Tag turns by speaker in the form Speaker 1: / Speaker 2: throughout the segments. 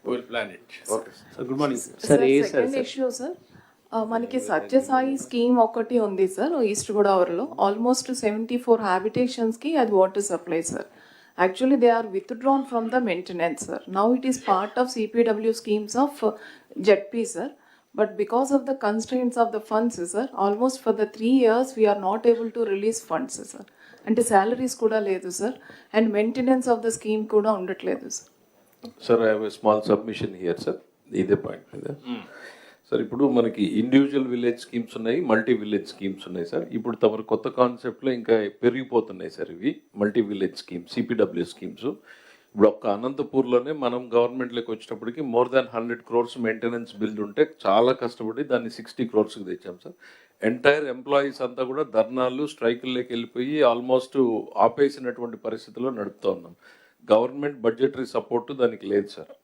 Speaker 1: we'll plan it.
Speaker 2: Okay.
Speaker 3: So good morning.
Speaker 4: Sir second issue sir మనకి Sathya Sai scheme ఒకటి ఉంది sir east గోదావరిలో almost 74 హ్యాబిటేషన్స్కి అది water supply sir. Actually they are withdrawn from the maintenance sir. Now it is part of CPW schemes of ZP sir. But because of the constraints of the funds, sir, almost for the 3 years we are not able to release funds, sir. And salaries kuda ledu, sir. And maintenance of the scheme kuda undatledu, sir.
Speaker 2: Sir, I have a small submission here, sir. ఇదే point మీద sir, ఇప్పుడు మనకి individual village schemes ఉన్నాయి, multi village schemes ఉన్నాయి sir. ఇప్పుడు తమరు కొత్త కాన్సెప్ట్లో ఇంకా పెరిగిపోతున్నాయి సార్ ఇవి multi village schemes, CPW schemes. ఇప్పుడు ఒక్క అనంతపూర్లోనే మనం గవర్నమెంట్లోకి వచ్చేటప్పటికి more than 100 crores maintenance bill ఉంటే చాలా కష్టపడి దాన్ని 60 crores తెచ్చాం సార్. ఎంటైర్ ఎంప్లాయీస్ అంతా కూడా ధర్నాలు, స్ట్రైకుల్లోకి వెళ్ళిపోయి ఆల్మోస్ట్ ఆపేసినటువంటి పరిస్థితిలో నడుపుతూ ఉన్నాం. గవర్నమెంట్ బడ్జెటరీ సపోర్టు దానికి లేదు సార్.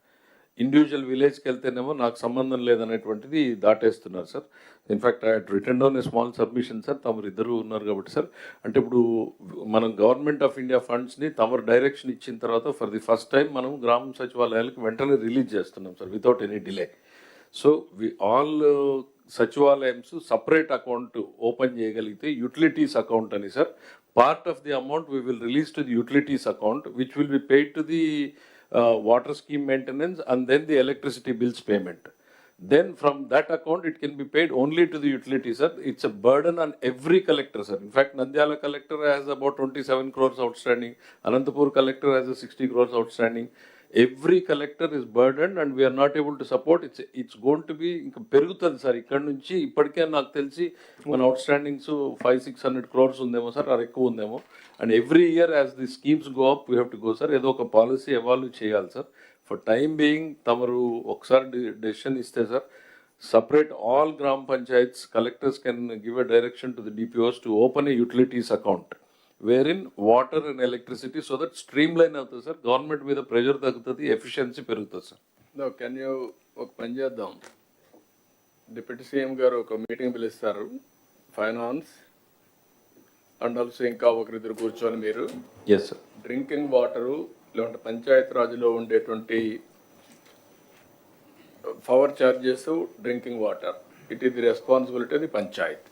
Speaker 2: ఇండివిజువల్ విలేజ్కి వెళ్తేనేమో నాకు సంబంధం లేదనేటువంటిది దాటేస్తున్నారు sir. In fact I had written down a small submission sir. తమరు ఇద్దరు ఉన్నారు కాబట్టి సార్, అంటే ఇప్పుడు మనం గవర్నమెంట్ ఆఫ్ ఇండియా ఫండ్స్ని తమరు డైరెక్షన్ ఇచ్చిన తర్వాత ఫర్ ది ఫస్ట్ టైం మనం గ్రామ సచివాలయాలకు వెంటనే రిలీజ్ చేస్తున్నాం sir without any delay. So all సచివాలయమ్స్ సపరేట్ అకౌంట్ ఓపెన్ చేయగలిగితే యూటిలిటీస్ అకౌంట్ అని sir, part of the amount we will release to the utilities account which will be paid to the water scheme maintenance and then the electricity bills payment. Then from that account it can be paid only to the utility, sir. It's a burden on every collector, sir. In fact, Nandyala collector has about 27 crores outstanding. Anantapur collector has a 60 crores outstanding. Every collector is burdened and we are not able to support. It's going to be ఇంకా పెరుగుతుంది sir. ఇక్కడ నుంచి ఇప్పటికే నాకు తెలిసి మన అవుట్స్టాండింగ్స్ 500-600 crores ఉందేమో sir, అది ఎక్కువ ఉందేమో. And every year as the schemes go up we have to go sir. ఏదో ఒక పాలసీ ఎవాల్వ్ చేయాలి సార్. ఫర్ టైమ్ బీయింగ్ తమరు ఒకసారి డెసిషన్ ఇస్తే sir, separate all gram panchayats, collectors can give a direction to the DPOs to open a utilities account wherein water and electricity, so that streamline అవుతుంది sir. Government మీద pressure తగ్గుతుంది, efficiency పెరుగుతుంది sir.
Speaker 1: No, can you ఒక పని చేద్దాం, deputy CM గారు ఒక meeting పిలుస్తారు, ఫైనాన్స్ అండ్ ఆల్సో ఇంకా ఒకరిద్దరు కూర్చొని మీరు
Speaker 2: ఎస్ సార్,
Speaker 1: డ్రింకింగ్ వాటరు లేదంటే పంచాయత్ రాజ్లో ఉండేటువంటి power charges, drinking water, it is the responsibility the Panchayat.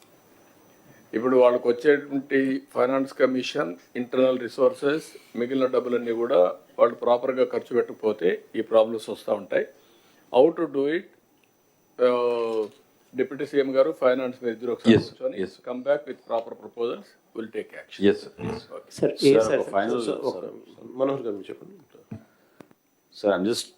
Speaker 1: ఇప్పుడు వాళ్ళకు వచ్చేటువంటి ఫైనాన్స్ కమిషన్, ఇంటర్నల్ రిసోర్సెస్, మిగిలిన డబ్బులన్నీ కూడా వాళ్ళు ప్రాపర్గా ఖర్చు పెట్టకపోతే ఈ ప్రాబ్లమ్స్ వస్తూ ఉంటాయి. How to do it, deputy CM గారు ఫైనాన్స్ మీద ఇద్దరు ఒకసారి కూర్చొని come back with proper proposals, will take action.
Speaker 2: Yes
Speaker 3: Sir,
Speaker 5: Manohar గారు చెప్పండి.
Speaker 6: Sir, I'm just